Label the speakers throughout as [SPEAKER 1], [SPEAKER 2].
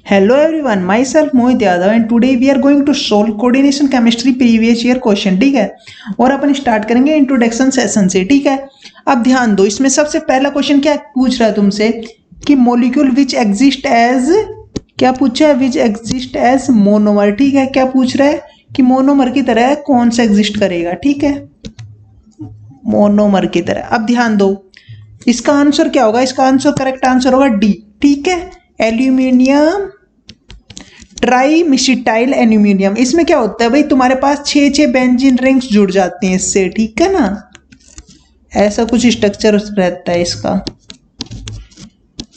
[SPEAKER 1] Hello everyone, myself Mohit Yadav and today we are going to solve coordination chemistry previous year question. ठीक है, और अपन start करेंगे introduction session से। ठीक है, अब ध्यान दो, इसमें सबसे पहला क्वेश्चन क्या पूछ रहा है तुमसे कि मॉलिक्यूल विच एग्जिस्ट एज, क्या पूछा है, विच एग्जिस्ट एज मोनोमर। ठीक है, क्या पूछ रहा है कि मोनोमर की तरह कौन सा एग्जिस्ट करेगा। ठीक है, मोनोमर की तरह। अब ध्यान दो, इसका आंसर क्या होगा, इसका आंसर करेक्ट आंसर होगा डी। ठीक है, एल्यूमिनियम ट्राईमिसिटाइल एल्यूमिनियम। इसमें क्या होता है भाई, तुम्हारे पास 6 बेंजीन रिंग्स जुड़ जाते हैं इससे। ठीक है ना, ऐसा कुछ स्ट्रक्चर रहता है इसका,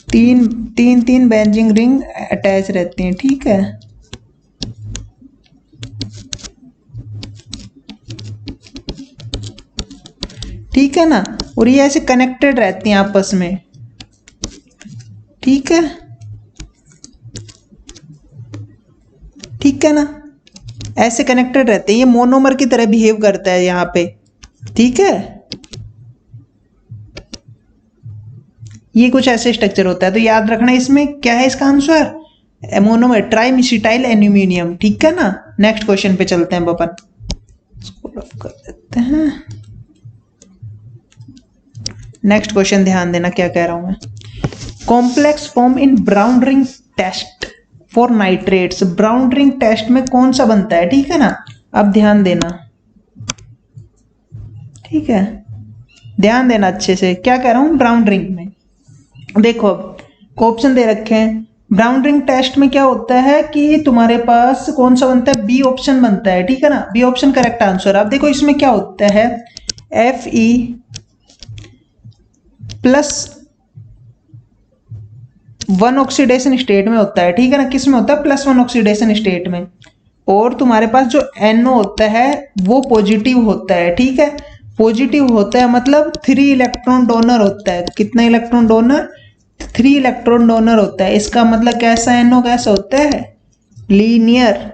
[SPEAKER 1] तीन बेंजीन रिंग अटैच रहती हैं। ठीक है, ठीक है ना, और ये ऐसे कनेक्टेड रहती हैं आपस में। ठीक है, ठीक है ना, ऐसे कनेक्टेड रहते हैं, ये मोनोमर की तरह बिहेव करता है यहाँ पे। ठीक है, ये कुछ ऐसे स्ट्रक्चर होता है, तो याद रखना इसमें क्या है इसका आंसर, मोनोमर ट्राईमिसिटाइल एल्यूमिनियम। ठीक है ना, नेक्स्ट क्वेश्चन पे चलते हैं अपन, इसको रफ कर देते हैं। नेक्स्ट क्वेश्चन ध्यान देना क्या कह रहा हूं मैं। Complex form in brown ring test for nitrates. Brown ring test में कौन सा बनता है। ठीक है ना, अब ध्यान देना, ठीक है, ध्यान देना अच्छे से, क्या कह रहा हूं। ब्राउन रिंग में देखो, अब ऑप्शन दे रखे हैं। ब्राउन रिंग टेस्ट में क्या होता है कि तुम्हारे पास कौन सा बनता है, बी ऑप्शन बनता है। ठीक है ना, बी ऑप्शन करेक्ट आंसर। अब देखो इसमें क्या होता है, Fe +1 ऑक्सीडेशन स्टेट में होता है। ठीक है ना, किस में होता है, +1 ऑक्सीडेशन स्टेट में। और तुम्हारे पास जो NO होता है वो पॉजिटिव होता है। ठीक है, पॉजिटिव होता है मतलब 3 इलेक्ट्रॉन डोनर होता है। कितना इलेक्ट्रॉन डोनर, 3 इलेक्ट्रॉन डोनर होता है। इसका मतलब कैसा NO कैसा होता है, लीनियर।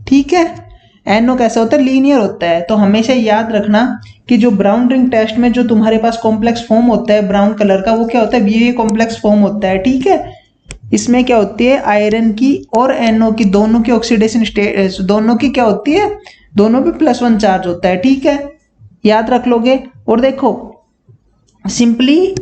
[SPEAKER 1] ठीक है, NO कैसा होता है, लीनियर होता है। तो हमेशा याद रखना कि जो ब्राउन रिंग टेस्ट में जो तुम्हारे पास कॉम्प्लेक्स फॉर्म होता है ब्राउन कलर का, वो क्या होता है, वीए कॉम्प्लेक्स फॉर्म होता है। ठीक है, इसमें क्या होती है, आयरन की और NO की दोनों की ऑक्सीडेशन स्टेट, दोनों की क्या होती है, दोनों पे +1 चार्ज होता है। ठीक है, याद रख लोगे। और देखो सिंपली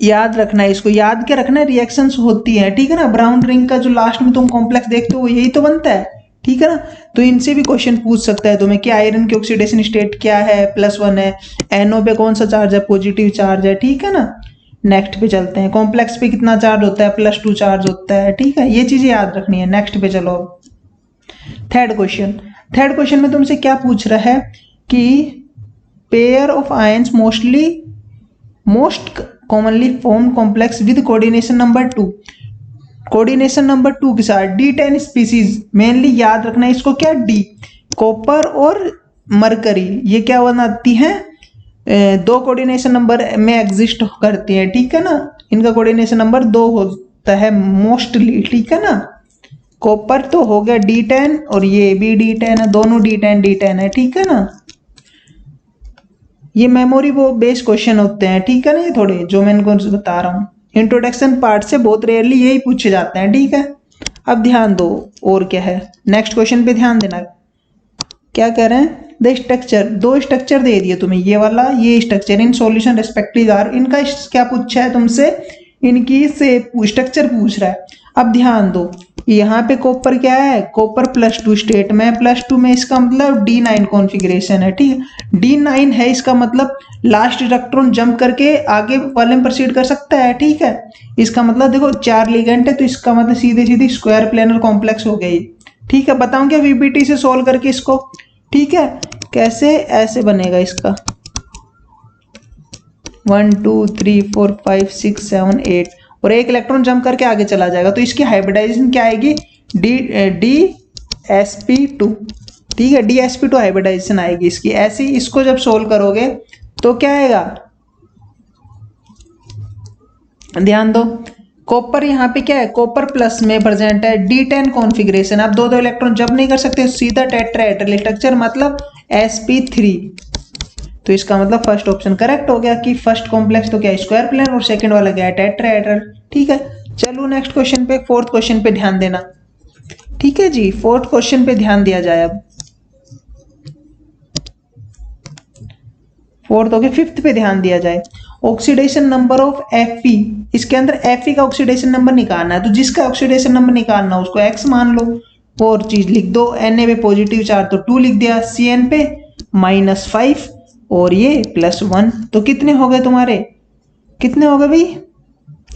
[SPEAKER 1] याद रखना है, इसको याद क्या रखना है, रिएक्शंस होती है। ठीक है ना, ब्राउन रिंग का जो लास्ट में तुम कॉम्प्लेक्स देखते हो यही तो बनता है। ठीक है ना, तो इनसे भी क्वेश्चन पूछ सकता है तुम्हें कि आयरन की ऑक्सीडेशन स्टेट क्या है, +1 है, NO पे कौन सा चार्ज है, पॉजिटिव चार्ज है। ठीक है ना, नेक्स्ट पे चलते हैं। कॉम्प्लेक्स पे कितना चार्ज होता है, +2 चार्ज होता है। ठीक है, ये चीजें याद रखनी है। नेक्स्ट पे चलो, थर्ड क्वेश्चन। थर्ड क्वेश्चन में तुमसे क्या पूछ रहा है कि pair of ions most commonly form complex with coordination number 2। Coordination number 2 के साथ D10 स्पीसीज, मेनली याद रखना है इसको, क्या, डी, कॉपर और मरकरी, ये क्या बनाती हैं, 2 कोऑर्डिनेशन नंबर में एग्जिस्ट करती है। ठीक है ना, इनका कोऑर्डिनेशन नंबर 2 होता है मोस्टली। ठीक है ना, कॉपर तो हो गया D10 और ये भी D10 है, दोनों D10 है। ठीक है ना, ये मेमोरी वो बेस्ड क्वेश्चन होते हैं। ठीक है ना, ये थोड़े जो मैं इनको बता रहा हूँ इंट्रोडक्शन पार्ट से बहुत रेयरली यही पूछे जाते हैं। ठीक है, अब ध्यान दो और क्या है, नेक्स्ट क्वेश्चन पे ध्यान देना, क्या कह रहे हैं, द स्ट्रक्चर, 2 स्ट्रक्चर दे दिए तुम्हें, ये वाला ये structure in solution respective are, इनका क्या पूछा है तुमसे, इनकी से स्ट्रक्चर पूछ रहा है। अब ध्यान दो, यहाँ पे कॉपर क्या है, कॉपर +2 स्टेट में, +2 में इसका मतलब D9 कॉन्फ़िगरेशन है। ठीक है, D9 है, इसका मतलब लास्ट इलेक्ट्रॉन जंप करके आगे वाले में प्रोसीड कर सकता है। ठीक है, इसका मतलब देखो 4 लिगेंड है, तो इसका मतलब सीधे सीधे स्क्वायर प्लेनर कॉम्प्लेक्स हो गई। ठीक है, बताऊं क्या VBT से सोल्व करके इसको। ठीक है, कैसे, ऐसे बनेगा इसका 1 2 3 4 5 6 7 8 और 1 इलेक्ट्रॉन जंप करके आगे चला जाएगा, तो इसकी हाइब्रिडाइजेशन क्या आएगी, DsP2। ठीक है, DsP2 हाइब्रिडाइजेशन आएगी इसकी। ऐसे ही इसको जब सोल्व करोगे तो क्या आएगा, ध्यान दो, कॉपर यहाँ पे क्या है, कॉपर प्लस में प्रेजेंट है, D10 कॉन्फ़िगरेशन। आप 2 इलेक्ट्रॉन जंप नहीं कर सकते, सीधा टेट्राहेड्रल स्ट्रक्चर मतलब sp3। तो इसका मतलब फर्स्ट ऑप्शन करेक्ट हो गया कि फर्स्ट कॉम्प्लेक्स तो क्या, स्क्वायर प्लेन, और सेकंड वाला क्या है, टेट्राहेड्रल। ठीक है, चलो नेक्स्ट क्वेश्चन पे, फोर्थ क्वेश्चन पे ध्यान देना। ठीक है जी, फोर्थ क्वेश्चन पे ध्यान दिया जाए। अब फोर्थ हो गया, फिफ्थ पे ध्यान दिया जाए। ऑक्सीडेशन नंबर ऑफ Fe, इसके अंदर Fe का ऑक्सीडेशन नंबर निकालना है, तो जिसका ऑक्सीडेशन नंबर निकालना है उसको x मान लो और चीज लिख दो। Na पे पॉजिटिव चार्ज तो 2 लिख दिया, Cn पे -5 और ये +1, तो कितने हो गए तुम्हारे, कितने हो गए भाई,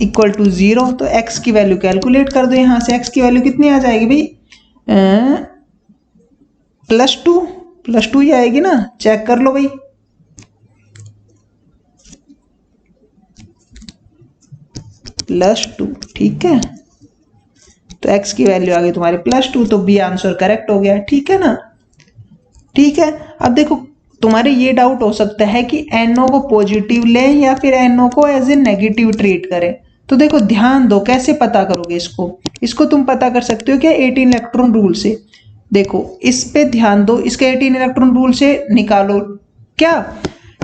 [SPEAKER 1] इक्वल टू 0। तो x की वैल्यू कैलकुलेट कर दो, यहां से x की वैल्यू कितनी आ जाएगी भाई, +2 ही आएगी ना, चेक कर लो भाई। +2, ठीक है, तो x की वैल्यू आ गई तुम्हारी +2, तो बी आंसर करेक्ट हो गया। ठीक है ना, ठीक है। अब देखो तुम्हारे ये डाउट हो सकता है कि NO को पॉजिटिव लें या फिर NO को एज ए नेगेटिव ट्रीट करें। तो देखो ध्यान दो, कैसे पता करोगे इसको, इसको तुम पता कर सकते हो क्या 18 इलेक्ट्रॉन रूल से। देखो इस पे ध्यान दो, इसके 18 इलेक्ट्रॉन रूल से निकालो क्या,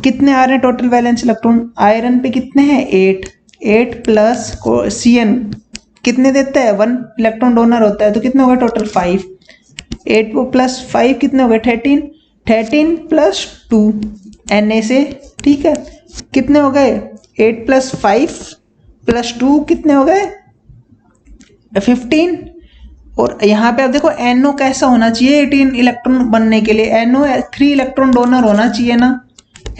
[SPEAKER 1] कितने आ रहे हैं टोटल वैलेंस इलेक्ट्रॉन, आयरन पे कितने हैं 8 प्लस Cn कितने देता है 1 इलेक्ट्रॉन डोनर होता है, तो कितने हो गए टोटल 5, 8 प्लस 5 कितने हो गए 13 प्लस 2 Na से। ठीक है, कितने हो गए 8 प्लस 5 प्लस 2 कितने हो गए 15। और यहाँ पे अब देखो NO कैसा होना चाहिए 18 इलेक्ट्रॉन बनने के लिए, NO 3 इलेक्ट्रॉन डोनर होना चाहिए ना।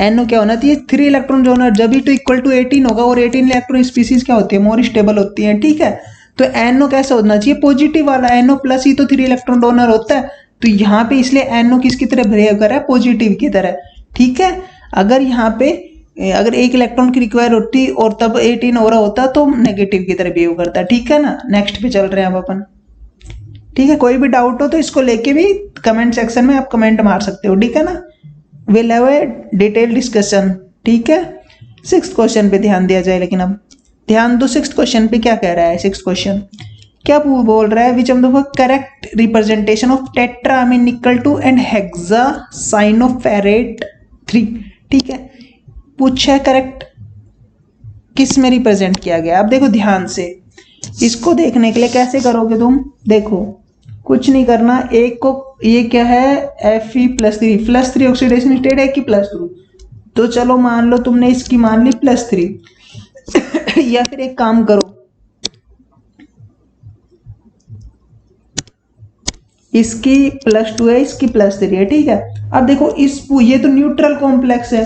[SPEAKER 1] NO क्या होना चाहिए 3 इलेक्ट्रॉन डोनर, जब भी तो इक्वल टू 18 होगा, और 18 इलेक्ट्रॉन स्पीसीज क्या होती है, मोर स्टेबल होती है। ठीक है, तो NO कैसा होना चाहिए पॉजिटिव वाला, NO प्लस ही तो 3 इलेक्ट्रॉन डोनर होता है, तो यहाँ पे इसलिए NO किसकी तरह बिहेव कर रहा है, पॉजिटिव की तरह। ठीक है, अगर यहाँ पे अगर 1 इलेक्ट्रॉन की रिक्वायर होती और तब 18 हो रहा होता तो नेगेटिव की तरह बिहेव करता। ठीक है ना, नेक्स्ट पे चल रहे हैं अब अपन। ठीक है, कोई भी डाउट हो तो इसको लेके भी कमेंट सेक्शन में आप कमेंट मार सकते हो। ठीक है ना, will have a detail discussion. ठीक है, 6th क्वेश्चन पे ध्यान दिया जाए। लेकिन अब ध्यान दो 6th क्वेश्चन पे क्या कह रहा है। 6th क्वेश्चन क्या बोल रहा है, विच of the correct representation of tetrammine निकल 2 एंड हेक्सा साइनोफेरेट 3। ठीक है, पूछा है करेक्ट किस में रिप्रेजेंट किया गया। अब देखो ध्यान से, इसको देखने के लिए कैसे करोगे तुम, देखो कुछ नहीं करना, एक को ये क्या है Fe+3 ऑक्सीडेशन स्टेट है कि +3, तो चलो मान लो तुमने इसकी मान ली +3 या फिर एक काम करो, इसकी +2 है, इसकी +3 है। ठीक है, अब देखो ये तो न्यूट्रल कॉम्प्लेक्स है।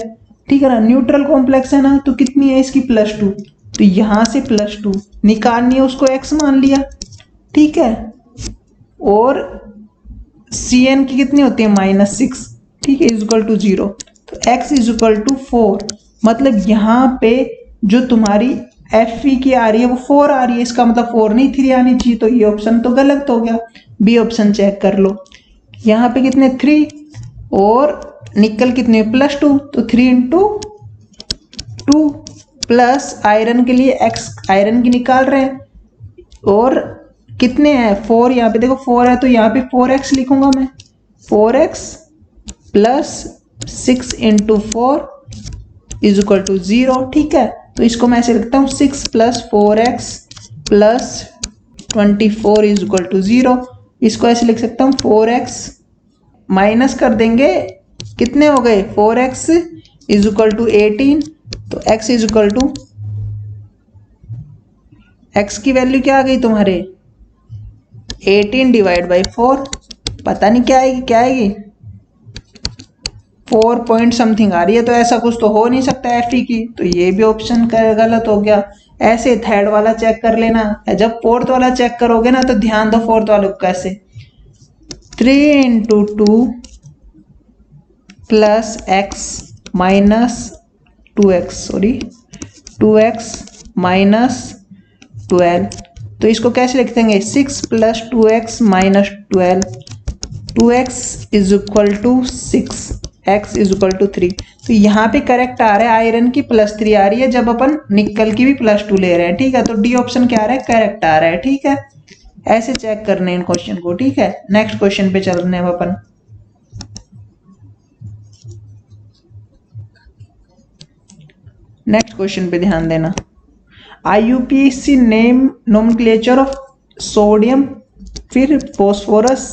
[SPEAKER 1] ठीक है ना, न्यूट्रल कॉम्प्लेक्स है ना, तो कितनी है इसकी +2, तो यहां से +2 निकालनी है, उसको x मान लिया। ठीक है, और Cn की कितनी होती है -6। ठीक है, इक्वल टू 0, तो x इक्वल टू 4, मतलब यहाँ पे जो तुम्हारी Fe की आ रही है वो 4 आ रही है, इसका मतलब 4 नहीं 3 आनी चाहिए, तो ये ऑप्शन तो गलत हो गया। बी ऑप्शन चेक कर लो, यहाँ पे कितने 3 और निकल कितने +2, तो 3 इंटू 2 प्लस आयरन के लिए x आयरन की निकाल रहे हैं, और कितने हैं 4, यहाँ पे देखो 4 है, तो यहाँ पे 4x लिखूंगा मैं, 4x plus 6 into 4 is equal to 0। ठीक है, तो इसको मैं ऐसे लिखता हूँ 6 plus 4x plus 24 is equal to 0। इसको ऐसे लिख सकता हूँ 4x माइनस कर देंगे, कितने हो गए 4x इज इक्वल टू 18, तो x is equal to x की वैल्यू क्या आ गई तुम्हारे 18 डिवाइड बाई 4, पता नहीं क्या आएगी, क्या आएगी 4 पॉइंट समथिंग आ रही है, तो ऐसा कुछ तो हो नहीं सकता Fe की, तो ये भी ऑप्शन गलत हो गया। ऐसे थर्ड वाला चेक कर लेना, जब फोर्थ वाला चेक करोगे ना तो ध्यान दो फोर्थ वाले को कैसे, 3 into 2 plus x minus 2x minus 12, तो इसको कैसे लिख देंगे 6 plus 2x minus 12, 2x is equal to 6, x is equal to 3, तो यहाँ पे करेक्ट आ रहा है आयरन की +3 आ रही है, जब अपन निकल की भी +2 ले रहे हैं। ठीक है, तो डी ऑप्शन क्या आ रहा है, करेक्ट आ रहा है। ठीक है, ऐसे चेक करने इन क्वेश्चन को। ठीक है, नेक्स्ट क्वेश्चन पे चल रहे हैं अपन। नेक्स्ट क्वेश्चन पे ध्यान देना। IUPAC name nomenclature of sodium, फिर फोस्फोरस,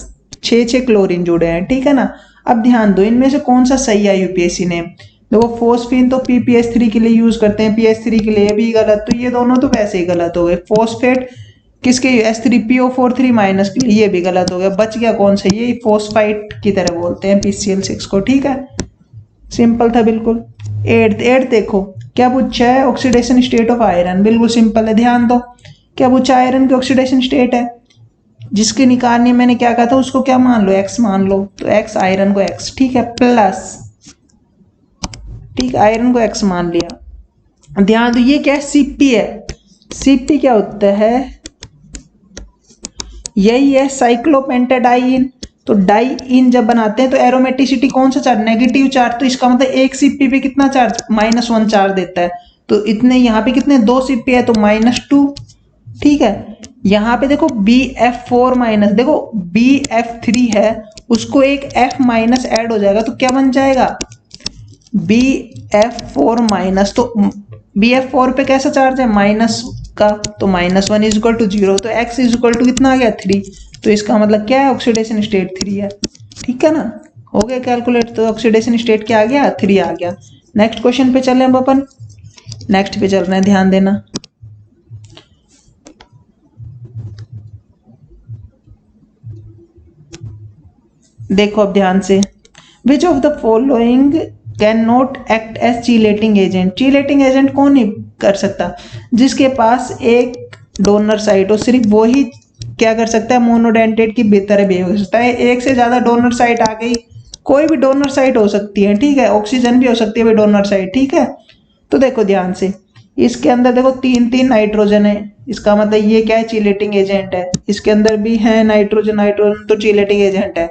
[SPEAKER 1] 6 क्लोरीन जुड़े हैं, ठीक है ना। अब ध्यान दो इनमें से कौन सा सही है IUPAC नेम। देखो फोस्फीन तो PPS3 के लिए यूज करते हैं, PS3 के लिए भी गलत, तो ये दोनों तो वैसे ही गलत हो गए। फोस्फेट किसके S3PO43 माइनस के लिए, ये भी गलत हो गया। बच गया कौन सा, ये फोस्फाइट की तरह बोलते हैं PCl6 को, ठीक है। सिंपल था बिल्कुल। एट देखो क्या पूछा है, ऑक्सीडेशन स्टेट ऑफ आयरन, बिल्कुल सिंपल है, ध्यान दो। क्या पूछा, आयरन की ऑक्सीडेशन स्टेट है, जिसके निकालने मैंने क्या कहा था उसको क्या मान लो, x मान लो, तो x आयरन को x, ठीक है, प्लस, ठीक, आयरन को x मान लिया। ध्यान दो ये क्या है, CP है। CP क्या होता है, यही है साइक्लोपेंटाडाइन। तो डाई इन जब बनाते हैं तो एरोमेटिसिटी कौन सा चार्ज, नेगेटिव चार्ज, तो इसका मतलब एक CP पे कितना चार्ज, -1 चार्ज देता है। तो इतने यहाँ पे कितने, 2 CP है तो -2, ठीक है। यहाँ पे देखो BF4 माइनस, देखो BF3 है, उसको एक F माइनस ऐड हो जाएगा तो क्या बन जाएगा, BF4 माइनस। तो BF4 पे कैसा चार्ज है, माइनस का, तो -1 इज इक्वल टू 0, तो x इज इक्वल टू कितना आ गया, 3। तो इसका मतलब क्या है, ऑक्सीडेशन स्टेट 3 है, ठीक है ना। हो गया कैलकुलेट, तो ऑक्सीडेशन स्टेट क्या आ गया, 3 आ गया। नेक्स्ट क्वेश्चन पे चले हम अपन, नेक्स्ट पे चल रहे हैं, ध्यान देना। देखो अब ध्यान से, which of the following can not act as chelating agent. Chelating agent कौन नहीं कर सकता, जिसके पास एक डोनर साइट हो, सिर्फ वो ही क्या कर सकता है, मोनोडेंटेट की बेहतर बिहेव कर सकता है। एक से ज्यादा डोनर साइट आ गई, कोई भी डोनर साइट हो सकती है, ठीक है, ऑक्सीजन भी हो सकती है भाई डोनर साइट, ठीक है। तो देखो ध्यान से, इसके अंदर देखो 3 नाइट्रोजन है, इसका मतलब ये क्या है, चीलेटिंग एजेंट है। इसके अंदर भी है नाइट्रोजन तो चीलेटिंग एजेंट है।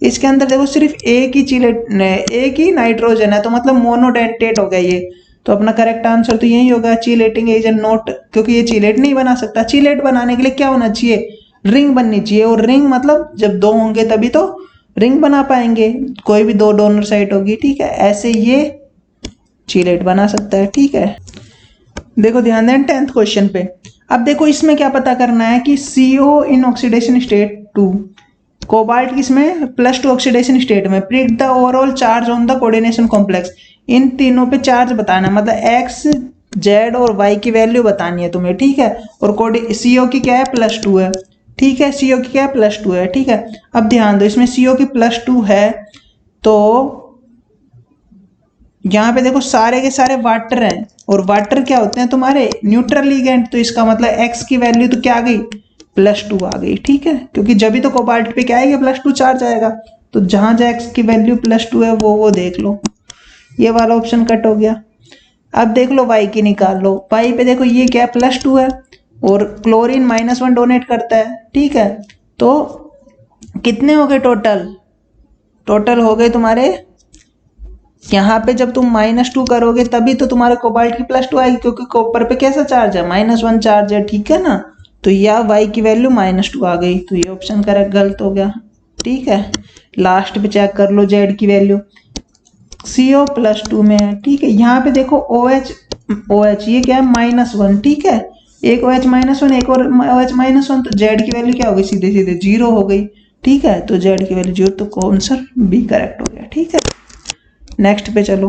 [SPEAKER 1] इसके अंदर देखो सिर्फ एक ही नाइट्रोजन है, तो मतलब मोनोडेंटेट हो गया ये। तो अपना करेक्ट आंसर तो यही होगा, चीलेटिंग एजेंट नॉट, क्योंकि ये चीलेट नहीं बना सकता। चीलेट बनाने के लिए क्या होना चाहिए, रिंग बननी चाहिए, और रिंग मतलब जब 2 होंगे तभी तो रिंग बना पाएंगे, कोई भी 2 डोनर साइट होगी, ठीक है। ऐसे ये चीलेट बना सकता है, ठीक है। देखो ध्यान दें 10th क्वेश्चन पे। अब देखो इसमें क्या पता करना है कि CO in oxidation state 2, cobalt किसमें, +2 ऑक्सीडेशन स्टेट में, predict the overall charge on the coordination complex. इन तीनों पे चार्ज बताना है, मतलब x, z और y की वैल्यू बतानी है तुम्हें, ठीक है। और CO की क्या है, +2 है, ठीक है, CO की क्या है, +2 है, ठीक है। अब ध्यान दो इसमें CO की +2 है, तो यहाँ पे देखो सारे के सारे वाटर हैं, और वाटर क्या होते हैं तुम्हारे, न्यूट्रल लिगेंड। तो इसका मतलब x की वैल्यू तो क्या आ गई, +2 आ गई, ठीक है, क्योंकि जब भी तो कोबाल्ट पे क्या आएगा, +2 चार्ज आएगा। तो जहां जहां x की वैल्यू +2 है वो देख लो, ये वाला ऑप्शन कट हो गया। अब देख लो y की निकाल लो, y पे देखो ये क्या +2 है, और क्लोरीन -1 डोनेट करता है, ठीक है। तो कितने हो गए टोटल हो गए तुम्हारे, यहाँ पे जब तुम -2 करोगे तभी तो तुम्हारे कोबाल्ट की +2 आएगी, क्योंकि कॉपर पे कैसा चार्ज है, -1 चार्ज है, ठीक है ना। तो यह y की वैल्यू -2 आ गई, तो ये ऑप्शन करेक्ट गलत हो गया, ठीक है। लास्ट पे चेक कर लो z की वैल्यू, CO +2 में है, ठीक है। यहाँ पे देखो OH ये क्या है, -1, ठीक है, एक OH -1 एक और OH -1, तो z की वैल्यू क्या हो गई, सीधे सीधे 0 हो गई, ठीक है। तो z की वैल्यू 0, तो आंसर B करेक्ट हो गया, ठीक है। नेक्स्ट पे चलो,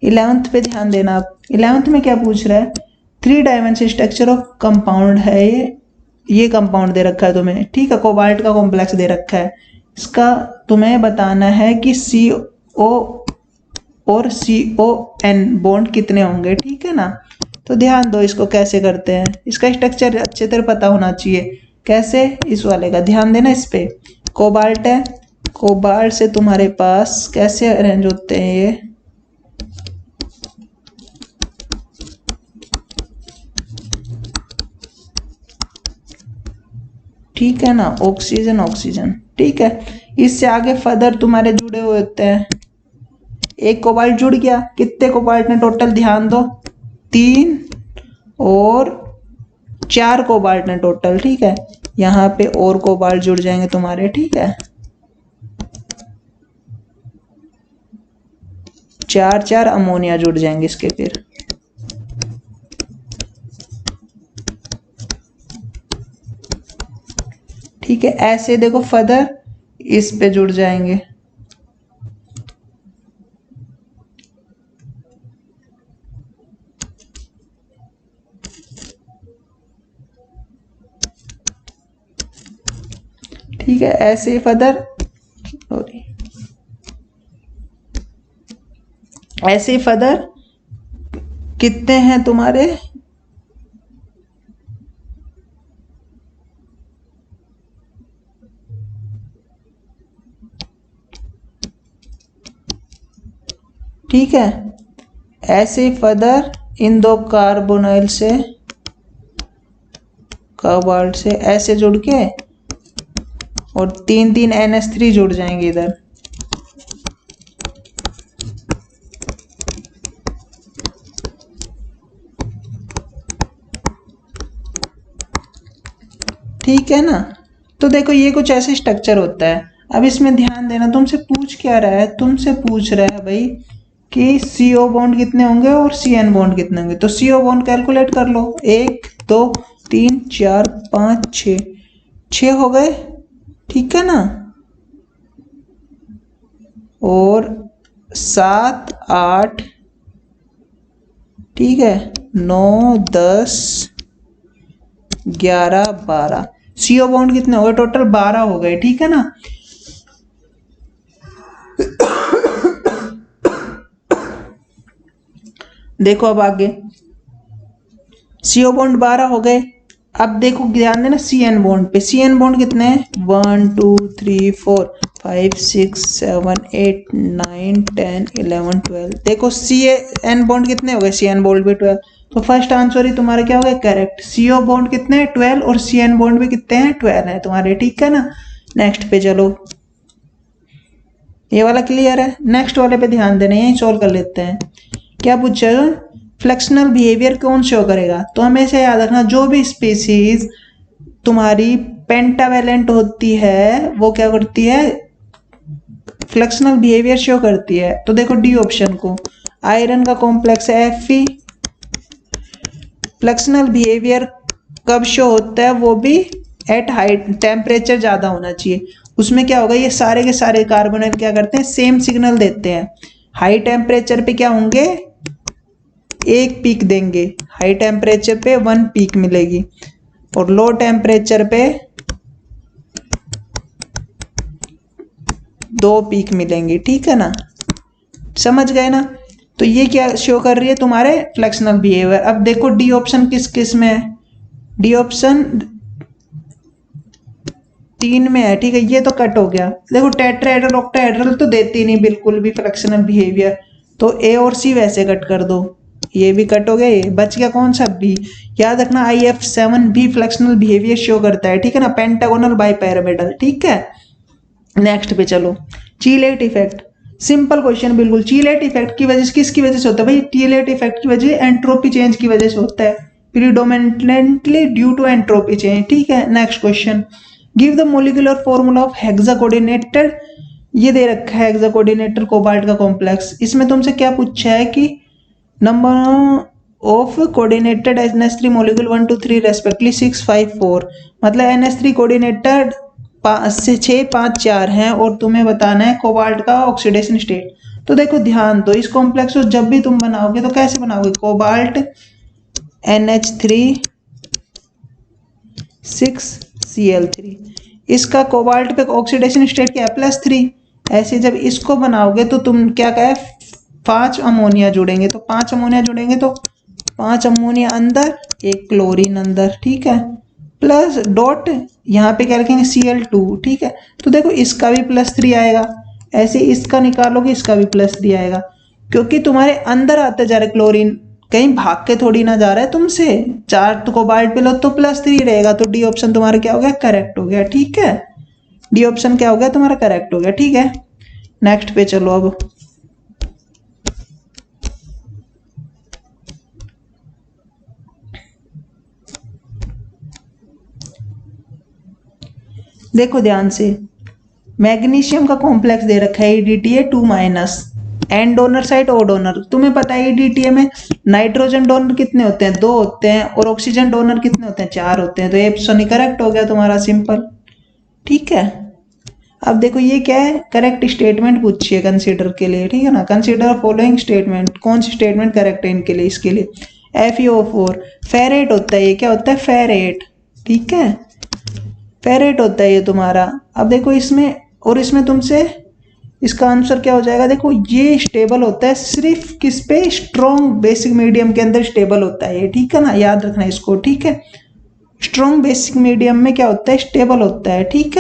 [SPEAKER 1] 11th पे ध्यान देना। आप 11th में क्या पूछ रहा है, 3 डायमेंशन स्ट्रक्चर ऑफ कंपाउंड है, ये कंपाउंड दे रखा है तुम्हें, ठीक है, कोबाल्ट का कॉम्प्लेक्स दे रखा है। इसका तुम्हें बताना है कि CO और CON बॉन्ड कितने होंगे, ठीक है ना। तो ध्यान दो इसको कैसे करते हैं, इसका स्ट्रक्चर अच्छे तरह पता होना चाहिए। कैसे, इस वाले का ध्यान देना, इस पे कोबाल्ट है, कोबाल्ट से तुम्हारे पास कैसे अरेंज होते हैं ये, ठीक है ना, ऑक्सीजन, ठीक है। इससे आगे फर्दर तुम्हारे जुड़े हुए होते हैं, एक कोबाल्ट जुड़ गया, कितने कोबाल्ट ने टोटल, ध्यान दो 3 और 4 कोबाल्ट ने टोटल, ठीक है। यहाँ पे और कोबाल्ट जुड़ जाएंगे तुम्हारे, ठीक है, 4 अमोनिया जुड़ जाएंगे इसके, फिर ठीक है, ऐसे देखो फर्दर इस पे जुड़ जाएंगे। ठीक है, ऐसे फर्दर सॉरी ऐसे फर्दर कितने हैं तुम्हारे, ठीक है, ऐसे फर्दर इन दो कार्बोनाइल से कोबाल्ट से ऐसे जुड़ के और 3 NH3 जुड़ जाएंगे इधर। ठीक है ना, तो देखो ये कुछ ऐसे स्ट्रक्चर होता है। अब इसमें ध्यान देना, तुमसे पूछ क्या रहा है, तुमसे पूछ रहा है भाई कि CO बॉन्ड कितने होंगे और CN बॉन्ड कितने होंगे। तो CO बॉन्ड कैलकुलेट कर लो, 1 2 3 4 5 6 हो गए, ठीक है ना, और 7 8, ठीक है, 9 10 11 12, CO बॉन्ड कितने हो गए, टोटल 12 हो गए, ठीक है ना। देखो अब आगे CO बॉन्ड 12 हो गए। अब देखो ध्यान देना CN बॉन्ड पे, CN बॉन्ड कितने हैं 1 2 3 4 5 6 7 8 9 10 11 12। देखो CN बॉन्ड कितने हो गए, CN बॉन्ड भी 12। तो फर्स्ट आंसर ही तुम्हारा क्या हो गया, करेक्ट। CO बॉन्ड कितने हैं 12 और CN बॉन्ड भी कितने हैं 12 है तुम्हारे, ठीक है ना। नेक्स्ट पे चलो, ये वाला क्लियर है। नेक्स्ट वाले पे ध्यान देना, यही सोल्व कर लेते हैं। क्या पूछा, फ्लेक्शनल बिहेवियर कौन शो करेगा। तो हमेशा याद रखना, जो भी स्पीसीज तुम्हारी पेंटावेलेंट होती है वो क्या करती है, फ्लेक्शनल बिहेवियर शो करती है। तो देखो डी ऑप्शन को, आयरन का कॉम्प्लेक्स है Fe, फ्लेक्शनल बिहेवियर कब शो होता है, वो भी एट हाई टेम्परेचर ज्यादा होना चाहिए। उसमें क्या होगा, ये सारे के सारे कार्बोनाइल क्या करते हैं, सेम सिग्नल देते हैं। हाई टेम्परेचर पे क्या होंगे, एक पीक देंगे, हाई टेम्परेचर पे 1 पीक मिलेगी और लो टेम्परेचर पे 2 पीक मिलेंगी, ठीक है ना, समझ गए ना। तो ये क्या शो कर रही है, तुम्हारे फ्लेक्शनल बिहेवियर। अब देखो डी ऑप्शन किस किस में है, डी ऑप्शन 3 में है, ठीक है, ये तो कट हो गया। देखो टेट्राहेड्रल ऑक्टाहेड्रल तो देती नहीं बिल्कुल भी फ्लेक्शनल बिहेवियर, तो ए और सी वैसे कट कर दो, ये भी कट हो गया, ये बच गया कौन सा, बी। याद रखना IF7 भी फ्लेक्शनल बिहेवियर शो करता है, ठीक है ना, पेंटागोनल बाइपिरामिडल, ठीक है। नेक्स्ट पे चलो, चीलेट इफेक्ट, सिंपल क्वेश्चन बिल्कुल। चीलेट इफेक्ट की वजह से किसकी वजह से होता है भाई, चीलेट इफेक्ट की वजह एंट्रोपी चेंज की वजह से होता है, predominantly due to entropy change, ठीक है। Next question, give the molecular formula of hexacoordinated, ये दे रखा है हेक्साकोऑर्डिनेटेड कोबाल्ट का कॉम्प्लेक्स। इसमें तुमसे क्या पूछा है कि number of coordinated NH3 molecule 1 2 3 respectively 6 5 4, मतलब NH3 कोऑर्डिनेटेड 6 5 4 हैं और तुम्हें बताना है कोबाल्ट का ऑक्सीडेशन स्टेट। तो देखो ध्यान दो, इस कॉम्प्लेक्स को जब भी तुम बनाओगे तो कैसे बनाओगे, कोबाल्ट NH3 6Cl3, इसका कोबाल्ट पे ऑक्सीडेशन स्टेट क्या है +3। ऐसे जब इसको बनाओगे तो तुम क्या कहे 5 अमोनिया जुड़ेंगे, तो 5 अमोनिया जुड़ेंगे तो 5 अमोनिया अंदर, 1 क्लोरीन अंदर, ठीक है, प्लस डॉट यहाँ पे क्या रखेंगे Cl2, ठीक है। तो देखो इसका भी +3 आएगा, ऐसे इसका निकालोगे इसका भी +3 आएगा, क्योंकि तुम्हारे अंदर आते जा रहे क्लोरीन, कहीं भाग के थोड़ी ना जा रहा है तुमसे। 4 तो कोबाल्ट पे लो तो +3 रहेगा, तो डी ऑप्शन तुम्हारा क्या हो गया, करेक्ट हो गया, ठीक है। डी ऑप्शन क्या हो गया तुम्हारा, करेक्ट हो गया, ठीक है। नेक्स्ट पे चलो, अब देखो ध्यान से, मैग्नीशियम का कॉम्प्लेक्स दे रखा है EDTA 2-, एन डोनर साइड ओ डोनर। तुम्हें पता है EDTA में नाइट्रोजन डोनर कितने होते हैं, 2 होते हैं, और ऑक्सीजन डोनर कितने होते हैं, 4 होते हैं। तो ये ऑप्शन करेक्ट हो गया तुम्हारा, सिंपल। ठीक है। अब देखो ये क्या है, करेक्ट स्टेटमेंट पूछी है कंसीडर के लिए, ठीक है ना। कंसीडर फॉलोइंग स्टेटमेंट, कौन सी स्टेटमेंट करेक्ट है इनके लिए, इसके लिए FeO4 फेरेट होता है, ये क्या होता है फेरेट, ठीक है फेरेट होता है ये तुम्हारा। अब देखो इसमें, और इसमें तुमसे इसका आंसर क्या हो जाएगा, देखो ये स्टेबल होता है सिर्फ किस पे, स्ट्रॉन्ग बेसिक मीडियम के अंदर स्टेबल होता है ये, ठीक है ना, याद रखना इसको, ठीक है। स्ट्रॉन्ग बेसिक मीडियम में क्या होता है, स्टेबल होता है, ठीक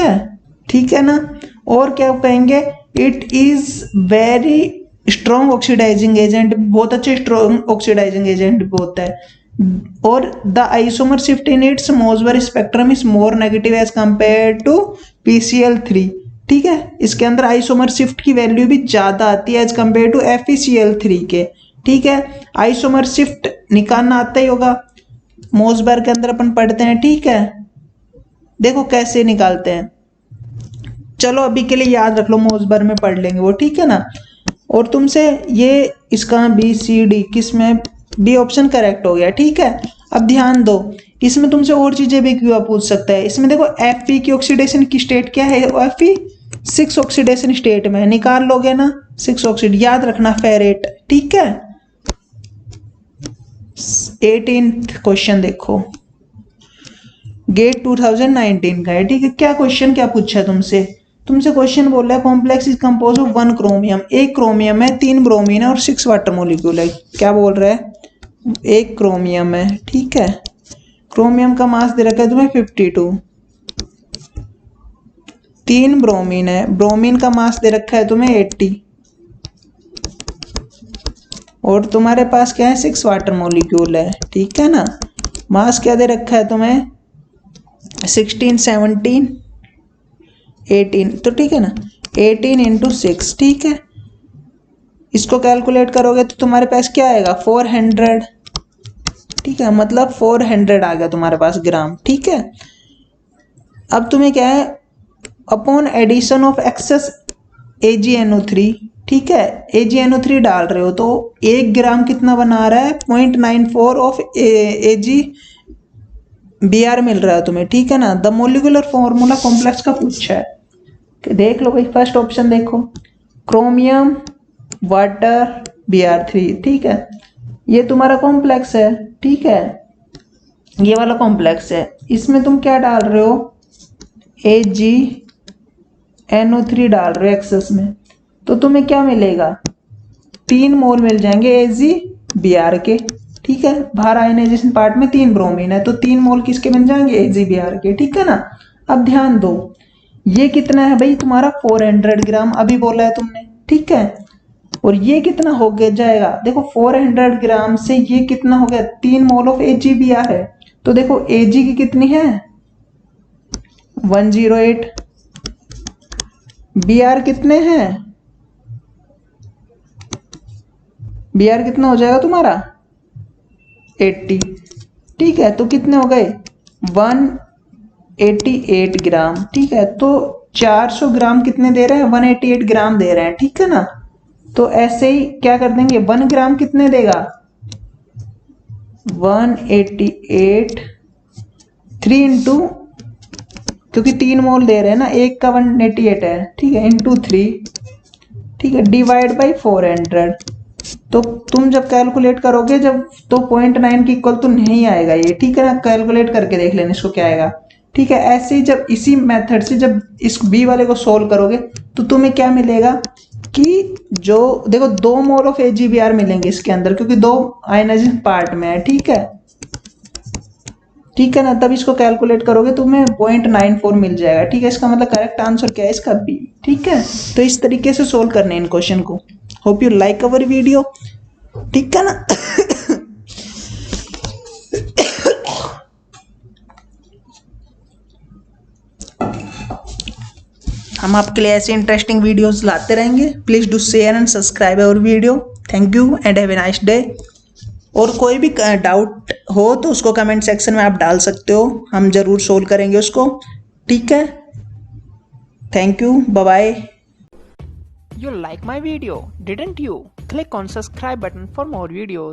[SPEAKER 1] है ना। और क्या कहेंगे, it is very strong oxidising agent, बहुत अच्छे स्ट्रॉन्ग ऑक्सीडाइजिंग एजेंट भी होता है। और the isomer shift in its Mossbauer spectrum is more negative as compare to PCl3, ठीक है। इसके अंदर आइसोमर शिफ्ट की वैल्यू भी ज्यादा आती है एज कंपेयर टू FeCl3 के, ठीक है। आइसोमर शिफ्ट निकालना आता ही होगा, मोसबर के अंदर अपन पढ़ते हैं, ठीक है। देखो कैसे निकालते हैं, चलो अभी के लिए याद रख लो, मोसबर में पढ़ लेंगे वो, ठीक है ना। और तुमसे ये इसका BCD किस में, बी ऑप्शन करेक्ट हो गया, ठीक है। अब ध्यान दो, इसमें तुमसे और चीजें भी क्यों पूछ सकता है। इसमें देखो Fe की ऑक्सीडेशन की स्टेट क्या है, Fe 6 ऑक्सीडेशन स्टेट में, निकाल लोगे ना 6 ऑक्सीड, याद रखना फेरेट, ठीक है। 18th क्वेश्चन देखो, गेट 2019 का है, ठीक है। क्या क्वेश्चन क्या पूछा है तुमसे क्वेश्चन बोल रहा है complex is compose of 1 chromium, एक क्रोमियम है, 3 ब्रोमीन है और 6 वाटर मॉलिक्यूल है। क्या बोल रहा है, एक क्रोमियम है, ठीक है। क्रोमियम का मास दे रखा है तुम्हें 52, 3 ब्रोमीन है, ब्रोमीन का मास दे रखा है तुम्हें 80, और तुम्हारे पास क्या है 6 वाटर मॉलिक्यूल है, ठीक है ना। मास क्या दे रखा है तुम्हें 16, 17, 18, तो ठीक है ना, 18 × 6, ठीक है। इसको कैलकुलेट करोगे तो तुम्हारे पास क्या आएगा 400, ठीक है, मतलब 400 आ गया तुम्हारे पास ग्राम, ठीक है। अब तुम्हें क्या है, upon addition of access AgNO3, ठीक है, AgNO3 डाल रहे हो तो 1 ग्राम कितना बना रहा है 0.94 ऑफ AgBr मिल रहा है तुम्हें, ठीक है ना। द मोलिकुलर फॉर्मूला कॉम्प्लेक्स का पूछा है, देख लो भाई, फर्स्ट ऑप्शन देखो, क्रोमियम वाटर Br3, ठीक है, ये तुम्हारा कॉम्प्लेक्स है, ठीक है, ये वाला कॉम्प्लेक्स है। इसमें तुम क्या डाल रहे हो, AgNO3 डाल रहे हो एक्सेस में, तो तुम्हें क्या मिलेगा 3 मोल मिल जाएंगे AgBr के, ठीक है। बाहर आयनाइजेशन पार्ट में 3 ब्रोमीन है तो 3 मोल किसके बन जाएंगे AgBr के, ठीक है ना। अब ध्यान दो, ये कितना है भाई तुम्हारा 400 ग्राम, अभी बोला है तुमने, ठीक है। और ये कितना हो गया जाएगा, देखो 400 ग्राम से ये कितना हो गया 3 मोल ऑफ AgBr है, तो देखो Ag की कितनी है 108, Br कितने हैं, Br कितना हो जाएगा तुम्हारा 80, ठीक है। तो कितने हो गए 188 ग्राम, ठीक है। तो 400 ग्राम कितने दे रहे हैं 188 ग्राम दे रहे हैं, ठीक है ना। तो ऐसे ही क्या कर देंगे 1 ग्राम कितने देगा 188, 3 इंटू, क्योंकि 3 मोल दे रहे हैं ना, एक का 188 है, ठीक है, इंटू 3, ठीक है, डिवाइड बाई 400। तो तुम जब कैलकुलेट करोगे जब, तो 0.9 की इक्वल तो नहीं आएगा ये, ठीक है ना। कैलकुलेट करके देख लेना इसको क्या आएगा, ठीक है। ऐसे ही जब इसी मेथड से जब इस बी वाले को सोल्व करोगे तो तुम्हें क्या मिलेगा कि जो देखो 2 मोल ऑफ AgBr मिलेंगे इसके अंदर, क्योंकि 2 आयनाइजेशन पार्ट में है, ठीक है, ठीक है ना। तब इसको कैलकुलेट करोगे तुम्हें 0.94 मिल जाएगा, ठीक है। इसका मतलब करेक्ट आंसर क्या है इसका बी, ठीक है। तो इस तरीके से सोल्व करने इन क्वेश्चन को। Hope you like our video, ठीक है ना। हम आपके लिए ऐसे इंटरेस्टिंग वीडियोस लाते रहेंगे। Please do share and subscribe our video. Thank you and have a nice day. और कोई भी डाउट हो तो उसको कमेंट सेक्शन में आप डाल सकते हो, हम जरूर सोल्व करेंगे उसको, ठीक है। Thank you, bye bye.
[SPEAKER 2] You like my video, didn't you? Click on subscribe button for more videos.